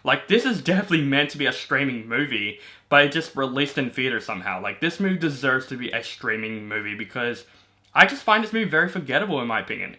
Like, this is definitely meant to be a streaming movie, but it just released in theaters somehow. Like, this movie deserves to be a streaming movie because I just find this movie very forgettable in my opinion.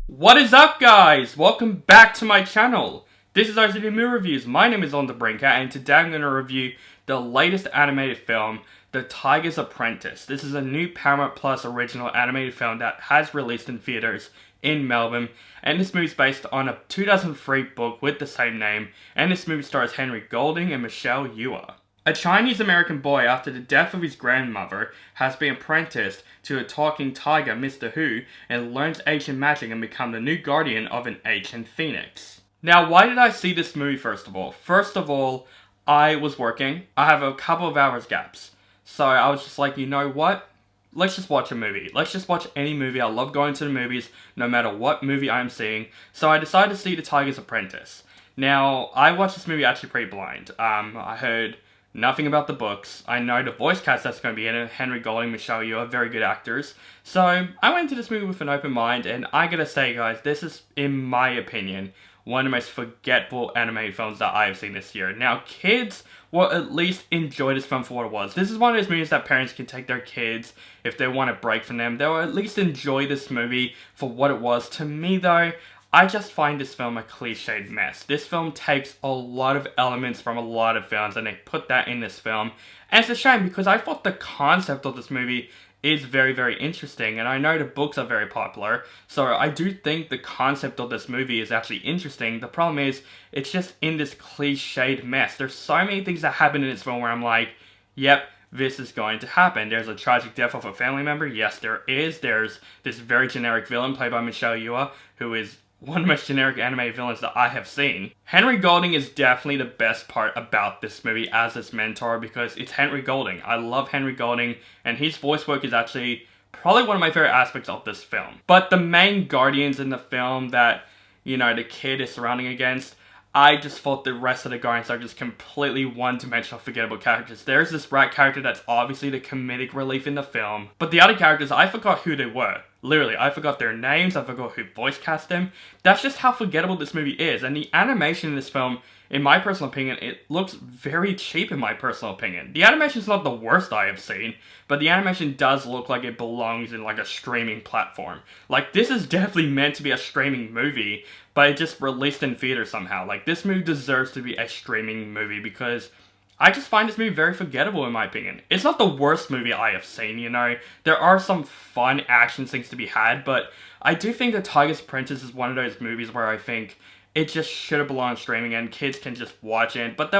What is up, guys? Welcome back to my channel. This is RCD Movie Reviews. My name is On The Brinker, and today I'm going to review the latest animated film, The Tiger's Apprentice. This is a new Paramount Plus original animated film that has released in theaters in Melbourne, and this movie is based on a 2003 book with the same name, and this movie stars Henry Golding and Michelle Yeoh. A Chinese-American boy, after the death of his grandmother, has been apprenticed to a talking tiger, Mr. Hu, and learns ancient magic and becomes the new guardian of an ancient phoenix. Now, why did I see this movie first of all? First of all, I was working. I have a couple of hours gaps. So I was just like, you know what? Let's just watch a movie. Let's just watch any movie. I love going to the movies, no matter what movie I'm seeing. So I decided to see The Tiger's Apprentice. Now, I watched this movie actually pretty blind. I heard nothing about the books. I know the voice cast that's going to be in it, Henry Golding, Michelle Yeoh, are very good actors. So I went into this movie with an open mind, and I gotta say, guys, this is, in my opinion, one of the most forgettable animated films that I have seen this year. Now, kids will at least enjoy this film for what it was. This is one of those movies that parents can take their kids if they want a break from them. They'll at least enjoy this movie for what it was. To me, though, I just find this film a cliched mess. This film takes a lot of elements from a lot of films and they put that in this film. And it's a shame because I thought the concept of this movie is very, very interesting, and I know the books are very popular, so I do think the concept of this movie is actually interesting. The problem is, it's just in this cliched mess. There's so many things that happen in this film where I'm like, yep, this is going to happen. There's a tragic death of a family member. Yes, there is. There's this very generic villain played by Michelle Yeoh, who is one of the most generic animated villains that I have seen. Henry Golding is definitely the best part about this movie as his mentor because it's Henry Golding. I love Henry Golding, and his voice work is actually probably one of my favorite aspects of this film. But the main guardians in the film that, you know, the kid is surrounding against, I just thought the rest of the guardians are just completely one-dimensional, forgettable characters. There's this rat character that's obviously the comedic relief in the film, but the other characters, I forgot who they were. Literally, I forgot their names, I forgot who voice cast them. That's just how forgettable this movie is, and the animation in this film, in my personal opinion, it looks very cheap in my personal opinion. The animation's not the worst I have seen, but the animation does look like it belongs in like a streaming platform. Like, this is definitely meant to be a streaming movie, but it just released in theaters somehow. Like, this movie deserves to be a streaming movie because I just find this movie very forgettable in my opinion. It's not the worst movie I have seen, you know. There are some fun action things to be had, but I do think The Tiger's Apprentice is one of those movies where I think it just should have belonged streaming and kids can just watch it, but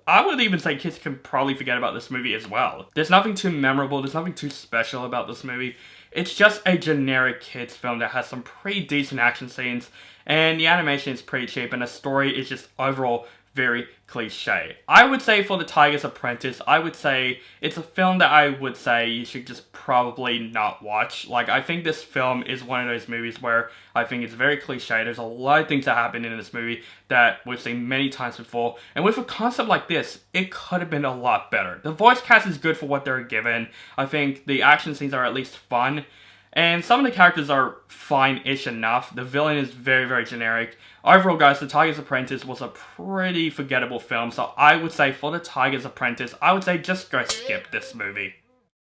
I would even say kids can probably forget about this movie as well. There's nothing too memorable, there's nothing too special about this movie. It's just a generic kids film that has some pretty decent action scenes, and the animation is pretty cheap, and the story is just overall very cliche. I would say for The Tiger's Apprentice, I would say it's a film that I would say you should just probably not watch. Like, I think this film is one of those movies where I think it's very cliche. There's a lot of things that happen in this movie that we've seen many times before. And with a concept like this, it could have been a lot better. The voice cast is good for what they're given. I think the action scenes are at least fun. And some of the characters are fine-ish enough. The villain is very, very generic. Overall, guys, The Tiger's Apprentice was a pretty forgettable film. So I would say for The Tiger's Apprentice, I would say just go skip this movie.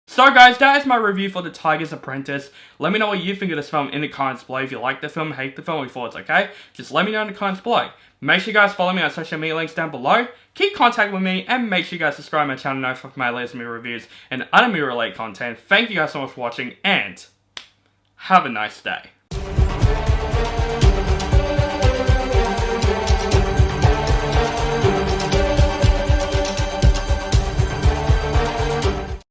So guys, that is my review for The Tiger's Apprentice. Let me know what you think of this film in the comments below. If you like the film, hate the film, or thoughts, okay? Just let me know in the comments below. Make sure you guys follow me on social media links down below. Keep contact with me, and make sure you guys subscribe to my channel for my latest movie reviews and other movie-related content. Thank you guys so much for watching, and have a nice day.